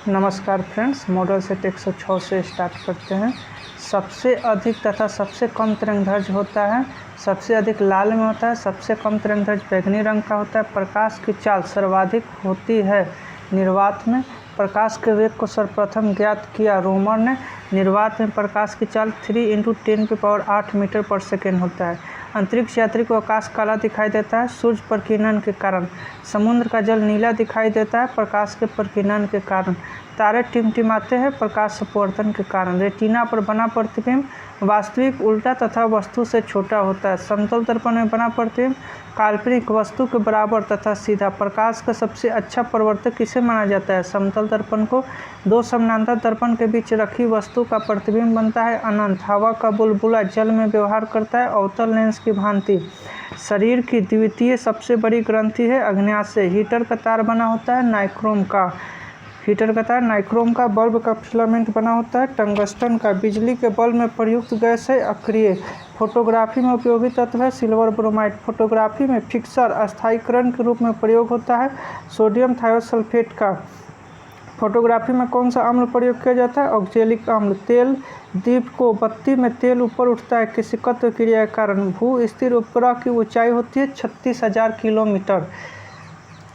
नमस्कार friends, model set 106 से start करते हैं। सबसे अधिक तथा सबसे कम तरंगदैर्घ्य होता है, सबसे अधिक लाल में होता है, सबसे कम तरंगदैर्घ्य बैंगनी रंग का होता है। प्रकाश की चाल सर्वाधिक होती है निर्वात में। प्रकाश के वेग को सर्वप्रथम ज्ञात किया रोमर ने। निर्वात में प्रकाश की चाल 3 × 10⁸ मीटर पर सेकेंड होता है। अंतरिक्ष यात्री को आकाश काला दिखाई देता है सूर्य प्रकीर्णन के कारण। समुद्र का जल नीला दिखाई देता है प्रकाश के प्रकीर्णन के कारण। तारे टिमटिमाते हैं प्रकाश अपवर्तन के कारण। रेटिना पर बना प्रतिबिंब वास्तविक, उल्टा तथा वस्तु से छोटा होता है। समतल दर्पण में बना प्रतिबिंब काल्पनिक, वस्तु के बराबर तथा सीधा। प्रकाश का सबसे अच्छा प्रवर्तक किसे माना जाता है? समतल दर्पण को। दो समानांतर दर्पण के बीच रखी वस्तु का प्रतिबिंब बनता है अनंत। हवा का बुलबुला जल में व्यवहार करता है अवतल लेंस की भांति। शरीर की द्वितीय सबसे बड़ी ग्रंथि है अग्न्याशय। हीटर का तार बना होता है नाइक्रोम का। हीटर का तार नाइक्रोम का। बल्ब का फिलामेंट बना होता है टंगस्टन का। बिजली के बल्ब में प्रयुक्त गैस है अक्रिय। फोटोग्राफी में उपयोगी तत्व है सिल्वर ब्रोमाइड। फोटोग्राफी में फिक्सर अस्थायीकरण के रूप में प्रयोग होता है सोडियम थायोसल्फेट का। फोटोग्राफी में कौन सा अम्ल प्रयोग किया जाता है? ऑक्जेलिक अम्ल। तेल दीप को बत्ती में तेल ऊपर उठता है किसिकत्व क्रिया के कारण। भू स्थिर उपग्रह की ऊंचाई होती है 36,000 किलोमीटर।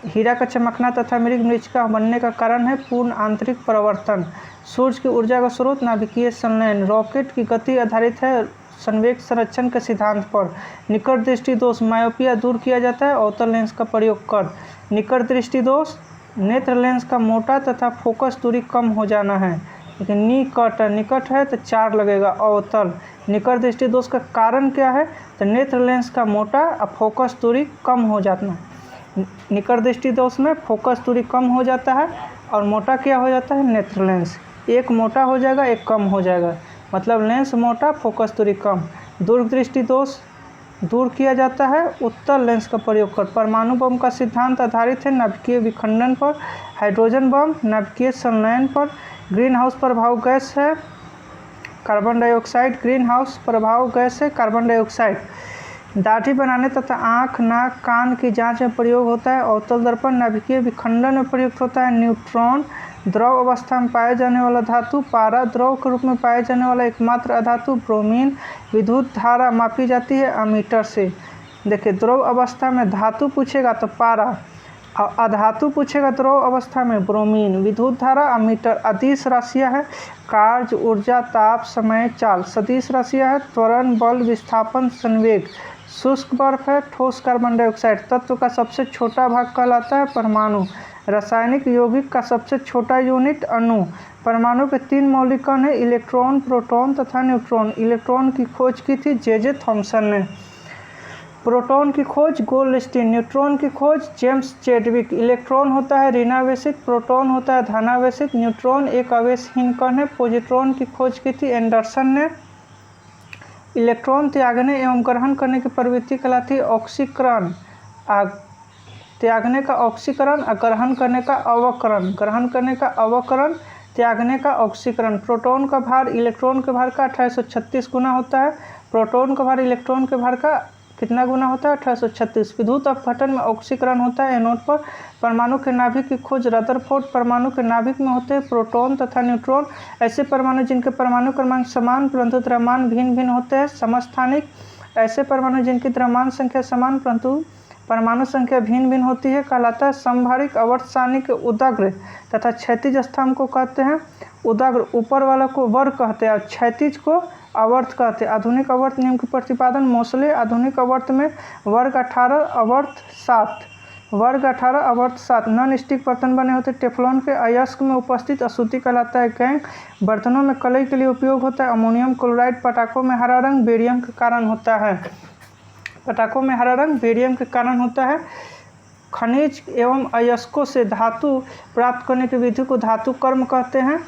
हीरा का चमकना तथा मृग मरीचिका बनने का कारण है पूर्ण आंतरिक परिवर्तन। सूर्य की ऊर्जा का स्रोत नाभिकीय संलयन। रॉकेट की गति आधारित है संवेग संरक्षण के सिद्धांत पर। निकट दृष्टि दोष मायोपिया दूर किया जाता है अवतल लेंस का प्रयोग कर। निकट दृष्टि दोष नेत्र लेंस का मोटा तथा फोकस दूरी कम हो जाना है। लेकिन निकट है तो 4 लगेगा। अवतल निकट दृष्टि दोष का कारण क्या है? तो नेत्र लेंस का मोटा और फोकस दूरी कम हो जाना। निकट दृष्टि दोष में फोकस दूरी कम हो जाता है और मोटा क्या हो जाता है? नेत्र लेंस। एक मोटा हो जाएगा एक कम हो जाएगा, मतलब लेंस मोटा फोकस दूरी कम। दूर दृष्टि दोष दूर किया जाता है उत्तल लेंस का प्रयोग कर। परमाणु बम का सिद्धांत आधारित है नाभिकीय विखंडन पर। हाइड्रोजन बम नाभिकीय संलयन पर। ग्रीन हाउस प्रभाव गैस है कार्बन डाइऑक्साइड। ग्रीन हाउस प्रभाव गैस है कार्बन डाइऑक्साइड। दाढ़ी बनाने तथा आँख, नाक, कान की जांच में प्रयोग होता है अवतल दर्पण। नाभिकीय विखंडन में प्रयुक्त होता है न्यूट्रॉन। द्रव अवस्था में पाए जाने वाला धातु पारा। द्रव के रूप में पाए जाने वाला एकमात्र अधातु ब्रोमीन। विद्युत धारा मापी जाती है अमीटर से। देखिए, द्रव अवस्था में धातु पूछेगा तो पारा और अधातु पूछेगा द्रव अवस्था में ब्रोमीन। विद्युत धारा अमीटर। अदिश राशियाँ है कार्य, ऊर्जा, ताप, समय, चाल। सदिश राशियाँ है त्वरण, बल, विस्थापन, संवेग। शुष्क बर्फ है ठोस कार्बन डाइऑक्साइड। तत्व का सबसे छोटा भाग कहलाता है परमाणु। रासायनिक यौगिक का सबसे छोटा यूनिट अणु। परमाणु के 3 मौलिक कण हैं इलेक्ट्रॉन, प्रोटॉन तथा न्यूट्रॉन। इलेक्ट्रॉन की खोज की थी जे थॉमसन ने। प्रोटॉन की खोज गोल्डस्टीन। न्यूट्रॉन की खोज जेम्स चैडविक। इलेक्ट्रॉन होता है ऋणावेशित, प्रोटॉन होता है धनावेशित। न्यूट्रॉन एक आवेशहीन कण है। पॉजिट्रॉन की खोज की थी एंडरसन ने। इलेक्ट्रॉन त्यागने एवं ग्रहण करने की प्रवृत्ति कहलाती है ऑक्सीकरण। त्यागने का ऑक्सीकरण और ग्रहण करने का अवकरण। ग्रहण करने का अवकरण, त्यागने का ऑक्सीकरण। प्रोटॉन का भार इलेक्ट्रॉन के भार का 1836 गुना होता है। प्रोटॉन का भार इलेक्ट्रॉन के भार का कितना गुना होता है? 1836। विद्युत अपघटन में ऑक्सीकरण होता है एनोड पर। परमाणु के नाभिक की खोज रदरफोर्ड। परमाणु के नाभिक में होते हैं प्रोटॉन तथा न्यूट्रॉन। ऐसे परमाणु जिनके परमाणु क्रमांक समान परंतु द्रव्यमान भिन्न भिन्न होते हैं समस्थानिक। ऐसे परमाणु जिनकी द्रव्यमान संख्या समान परंतु परमाणु संख्या भिन्न भिन्न होती है कहलाता है समभारिक। आवर्त सारणी के उदाग्र तथा क्षैतिज स्तंभ को कहते हैं उदाग्र। ऊपर वाला को वर्ग कहते हैं और क्षैतिज को आवर्त कहते हैं। आधुनिक आवर्त नियम के प्रतिपादन मोसले। आधुनिक आवर्त में वर्ग 18 आवर्त 7 वर्ग 18 आवर्त 7। नॉन स्टिक बर्तन बने होते टेफ्लॉन के। अयस्क में उपस्थित अशुद्धि कहलाता है गैंग। बर्तनों में कलई के लिए उपयोग होता है अमोनियम क्लोराइड। पटाखों में हरा रंग बेरियम के कारण होता है। पटाखों में हरा रंग बेरियम के कारण होता है। खनिज एवं अयस्कों से धातु प्राप्त करने की विधि को धातु कर्म कहते हैं।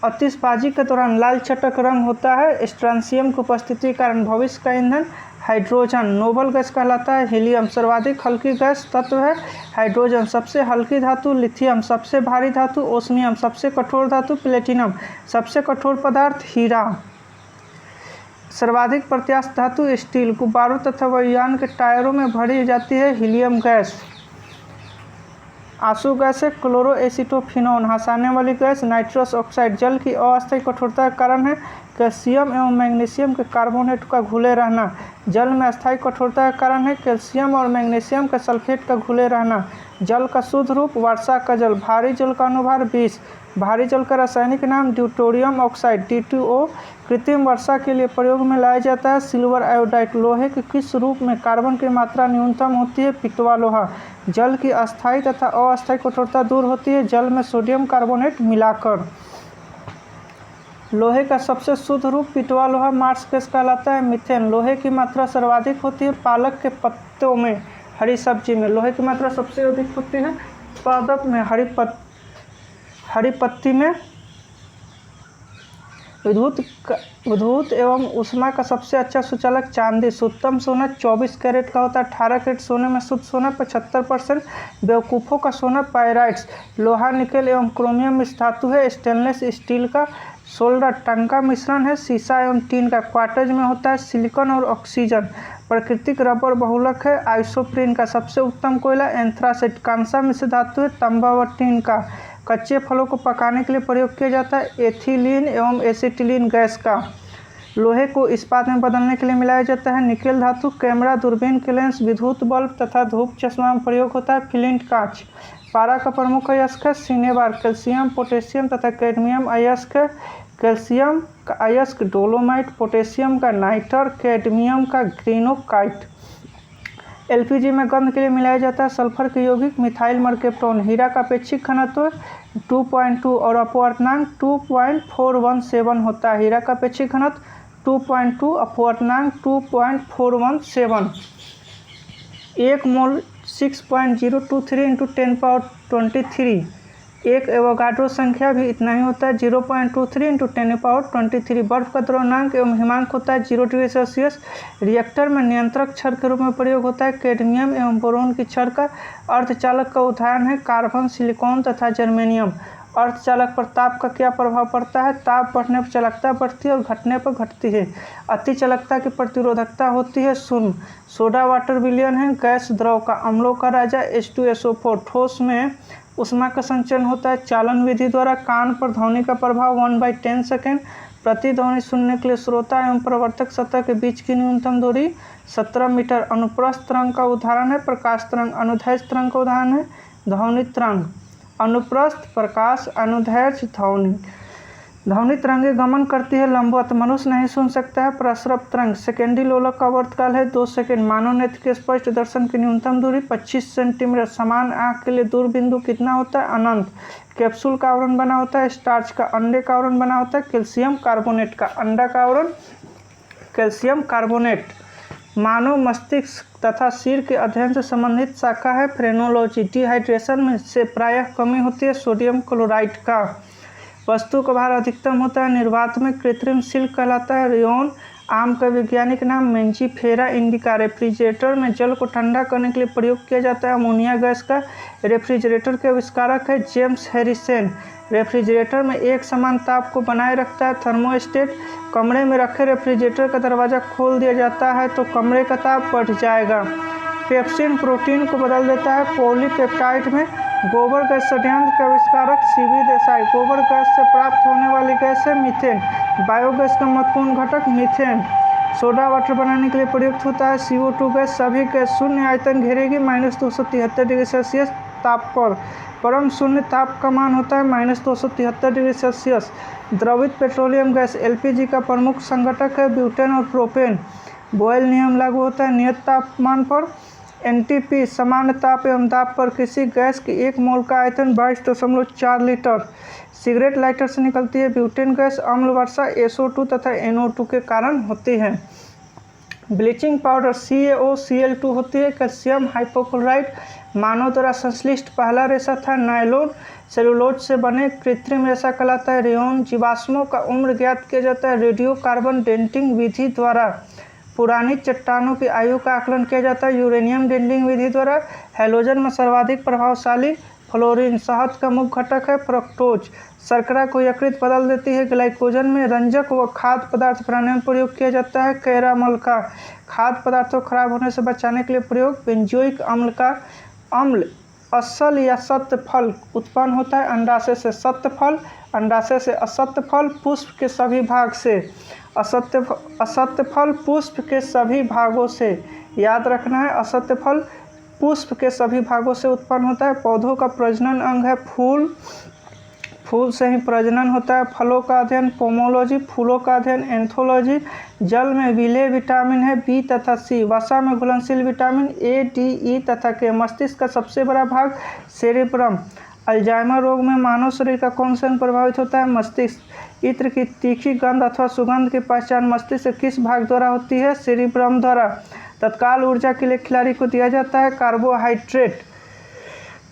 आतिशबाजी के दौरान लाल चटक रंग होता है स्ट्रांसियम की उपस्थिति के कारण। भविष्य का ईंधन हाइड्रोजन नोबल गैस कहलाता है। हीलियम सर्वाधिक हल्की गैस तत्व है। हाइड्रोजन सबसे हल्की धातु। लिथियम सबसे भारी धातु। ओस्मियम सबसे कठोर धातु। प्लेटिनम सबसे कठोर पदार्थ। हीरा सर्वाधिक प्रत्यास्थ धातु। स्टील गुब्बारों तथा वायुयान के टायरों में भरी जाती है हीलियम गैस। आंसू गैस है क्लोरोएसिटोफिनोन, हंसाने वाली गैस नाइट्रस ऑक्साइड, जल की अस्थायी कठोरता का कारण है कैल्शियम एवं मैग्नीशियम के कार्बोनेट का घुले रहना। जल में अस्थायी कठोरता का कारण है कैल्शियम और मैग्नीशियम के सल्फेट का घुले रहना। जल का शुद्ध रूप वर्षा का जल। भारी जल का अनुभार 20। भारी जल का रासायनिक नाम ड्यूटेरियम ऑक्साइड D2O। कृत्रिम वर्षा के लिए प्रयोग में लाया जाता है सिल्वर आयोडाइड। लोहे के किस रूप में कार्बन की मात्रा न्यूनतम होती है? पिटवा लोहा। जल की अस्थायी तथा अस्थायी कठोरता दूर होती है जल में सोडियम कार्बोनेट मिलाकर। लोहे का सबसे शुद्ध रूप पिटवा लोहा मार्स गैस कहलाता है। मीथेन। लोहे की मात्रा सर्वाधिक होती है पालक के पत्तों में, हरी सब्जी में। लोहे की मात्रा सबसे अधिक होती है पादप में, हरी पत्ती में। विद्युत एवं ऊष्मा का सबसे अच्छा सुचालक चांदी। शुद्धतम सोना 24 कैरेट का होता है। 18 कैरेट सोने में शुद्ध सोना 75%। बेवकूफ़ों का सोना पायराइट्स। लोहा निकेल एवं क्रोमियम मिश्र धातु है। स्टेनलेस स्टील का सोल्डर टंग का मिश्रण है। शीशा एवं टीन का क्वार्टज में होता है सिलिकॉन और ऑक्सीजन। प्राकृतिक रबर बहुलक है। आइसोप्रीन का सबसे उत्तम कोयला एंथ्रासाइट। कांसा मिश्र धातु है तांबा व टीन का। कच्चे फलों को पकाने के लिए प्रयोग किया जाता है एथिलीन एवं एसिटिलीन गैस का। लोहे को इस्पात में बदलने के लिए मिलाया जाता है निकेल धातु। कैमरा, दूरबीन के लेंस, विद्युत बल्ब तथा धूप चश्मा में प्रयोग होता है फ्लिंट कांच। पारा का प्रमुख अयस्क है सिनेबार। कैल्शियम, पोटेशियम तथा कैडमियम अयस्क है। कैल्शियम का अयस्क डोलोमाइट, पोटेशियम का नाइटर, कैडमियम का ग्रेनोकाइट। एलपीजी में गंध के लिए मिलाया जाता है सल्फर के यौगिक मिथाइल मर्केप्टोन। हीरा का अपेक्षिक घनत्व 2.2 और अपवर्तनांक 2.417 होता है। हीरा का अपेक्षिक घनत्व 2.2, अपवर्तनांक 2.417। 1 मोल 6.023 × 10⁻23। एक एवोगाड्रो संख्या भी इतना ही होता है 0.23 × 10⁻23। बर्फ का द्रव्यमानक एवं हिमांक होता है 0 डिग्री सेल्सियस। रिएक्टर में नियंत्रक छड़ के रूप में प्रयोग होता है कैडमियम एवं बोरोन की छड़ का। अर्धचालक का उदाहरण है कार्बन, सिलिकॉन तथा जर्मेनियम। अर्धचालक पर ताप का क्या प्रभाव पड़ता है? ताप बढ़ने पर चालकता बढ़ती है और घटने पर घटती है। अति चालकता की प्रतिरोधकता होती है शून्य। सोडा वाटर विलयन है गैस द्रव का। अम्लों का राजा H2SO4। ठोस में ऊष्मा का संचरण होता है चालन विधि द्वारा। कान पर ध्वनि का प्रभाव 1/10 सेकेंड। प्रतिध्वनि सुनने के लिए श्रोता एवं प्रवर्तक सतह के बीच की न्यूनतम दूरी 17 मीटर। अनुप्रस्थ तरंग का उदाहरण है प्रकाश तरंग। अनुदैर्ध्य तरंग का उदाहरण है ध्वनि तरंग। अनुप्रस्थ, प्रकाश, अनुदैर्ध्य, ध्वनि। ध्वनि तरंगे गमन करती है लंबवत, मनुष्य नहीं सुन सकता है। प्रसरप तरंग। सेकेंडी लोलक का आवर्तकाल है 2 सेकेंड। मानव नेत्र के स्पष्ट दर्शन की न्यूनतम दूरी 25 सेंटीमीटर। समान आँख के लिए दूर बिंदु कितना होता है? अनंत। कैप्सूल का आवरण बना होता है स्टार्च का। अंडे का आवरण बना होता है कैल्शियम कार्बोनेट का। अंडा का आवरण कैल्शियम कार्बोनेट। मानव मस्तिष्क तथा सिर के अध्ययन से संबंधित शाखा है फ्रेनोलॉजी। डिहाइड्रेशन में से प्रायः कमी होती है सोडियम क्लोराइड का। वस्तु का भार अधिकतम होता है निर्वात में। कृत्रिम सिल्क कहलाता है रेयॉन। आम का वैज्ञानिक नाम मेंजीफेरा इंडिका। रेफ्रिजरेटर में जल को ठंडा करने के लिए प्रयोग किया जाता है अमोनिया गैस का। रेफ्रिजरेटर के आविष्कारक है जेम्स हैरिसन। रेफ्रिजरेटर में एक समान ताप को बनाए रखता है थर्मोस्टेट। कमरे में रखे रेफ्रिजरेटर का दरवाज़ा खोल दिया जाता है तो कमरे का ताप बढ़ जाएगा। पेप्सिन प्रोटीन को बदल देता है पॉलीपेप्टाइड में। गोबर गैस षड्यंत्र के आविष्कारक सीवी देसाई। गोबर गैस से प्राप्त होने वाली गैस है मीथेन। बायोगैस का महत्वपूर्ण घटक मीथेन सोडा वाटर बनाने के लिए प्रयुक्त होता है। CO2 गैस सभी गैस शून्य आयतन घेरेगी -273 डिग्री सेल्सियस ताप पर। परम शून्य ताप का मान होता है -273 डिग्री सेल्सियस। द्रवित पेट्रोलियम गैस LPG का प्रमुख संघटक है ब्यूटेन और प्रोपेन। बॉयल नियम लागू होता है नियत तापमान पर। NTP सामान्य ताप एवं दाब पर किसी गैस की 1 मोल का आयतन 22.4 लीटर। सिगरेट लाइटर से निकलती है ब्यूटेन गैस। अम्ल वर्षा SO2 तथा NO2 के कारण होती है। ब्लीचिंग पाउडर CaOCl2 होती है। कैल्शियम हाइपोक्लोराइट मानव द्वारा संश्लिष्ट पहला रेशा था। नायलॉन सेलुलोज से बने कृत्रिम रेशा कहलाता है रेयॉन। जीवाश्मों का उम्र ज्ञात किया जाता है रेडियो कार्बन डेटिंग विधि द्वारा। पुरानी चट्टानों की आयु का आकलन किया जाता है यूरेनियम डेटिंग विधि द्वारा। हैलोजन में सर्वाधिक प्रभावशाली फ्लोरीन। शहद का मुख्य घटक है फ्रक्टोज। शर्करा को यकृत बदल देती है ग्लाइकोजन में। रंजक व खाद्य पदार्थ बनाने में प्रयोग किया जाता है कैरामल का। खाद्य पदार्थों को खराब होने से बचाने के लिए प्रयोग बेंजोइक अम्ल का। अम्ल असल या सत्य फल उत्पन्न होता है। अंडाशय से सत्य फल, अंडाशय से असत्य फल, पुष्प के सभी भाग से असत्य फल पुष्प के सभी भागों से, याद रखना है, असत्य फल पुष्प के सभी भागों से उत्पन्न होता है। पौधों का प्रजनन अंग है फूल, फूल से ही प्रजनन होता है। फलों का अध्ययन पोमोलॉजी, फूलों का अध्ययन एंथोलॉजी। जल में विलेय विटामिन है बी तथा सी। वसा में घुलनशील विटामिन ए, डी, ई तथा के। मस्तिष्क का सबसे बड़ा भाग सेरेब्रम। अल्जाइमर रोग में मानव शरीर का कौन सा अंग प्रभावित होता है? मस्तिष्क। इत्र की तीखी गंध अथवा सुगंध की पहचान मस्तिष्क के किस भाग द्वारा होती है? सेरेब्रम द्वारा। तत्काल ऊर्जा के लिए खिलाड़ी को दिया जाता है कार्बोहाइड्रेट।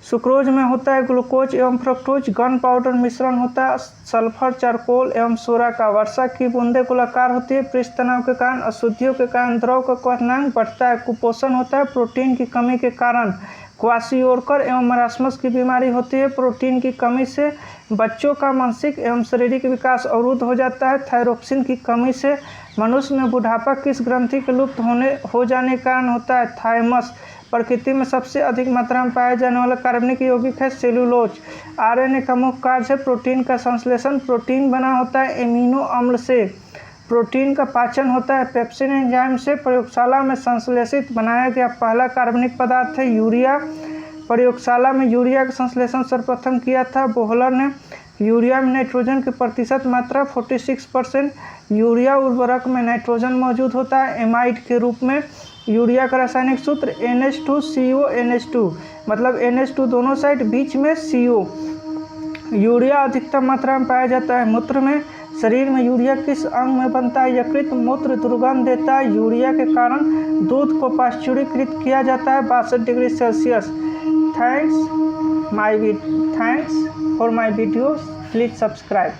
सुक्रोज में होता है ग्लूकोज एवं फ्रक्टोज। गन पाउडर मिश्रण होता है सल्फर, चारकोल एवं सोरा का। वर्षा की बूंदें गोलाकार होती है पृष्ठ तनाव के कारण। अशुद्धियों के कारण द्रव का क्वथनांक बढ़ता है। कुपोषण होता है प्रोटीन की कमी के कारण। क्वाशियोरकर एवं मरासमस की बीमारी होती है प्रोटीन की कमी से। बच्चों का मानसिक एवं शारीरिक विकास अवरुद्ध हो जाता है थायरोक्सिन की कमी से। मनुष्य में बुढ़ापा किस ग्रंथि के लुप्त हो जाने के कारण होता है? थाइमस। प्रकृति में सबसे अधिक मात्रा में पाया जाने वाला कार्बनिक यौगिक है सेलुलोज। आरएनए का मुख्य कार्य है प्रोटीन का संश्लेषण। प्रोटीन बना होता है एमिनो अम्ल से। प्रोटीन का पाचन होता है पेप्सिन एंजाइम से। प्रयोगशाला में संश्लेषित बनाया गया पहला कार्बनिक पदार्थ है यूरिया। प्रयोगशाला में यूरिया का संश्लेषण सर्वप्रथम किया था बोहलर ने। यूरिया में नाइट्रोजन की प्रतिशत मात्रा 46%। यूरिया उर्वरक में नाइट्रोजन मौजूद होता है एमाइड के रूप में। यूरिया का रासायनिक सूत्र NH2CONH2, मतलब NH2 दोनों साइड, बीच में CO। यूरिया अधिकतम मात्रा में पाया जाता है मूत्र में। शरीर में यूरिया किस अंग में बनता है? यकृत। मूत्र दुर्गंध देता है। यूरिया के कारण दूध को पाश्चुरीकृत किया जाता है 62 degree Celsius. Thanks for my videos, please subscribe.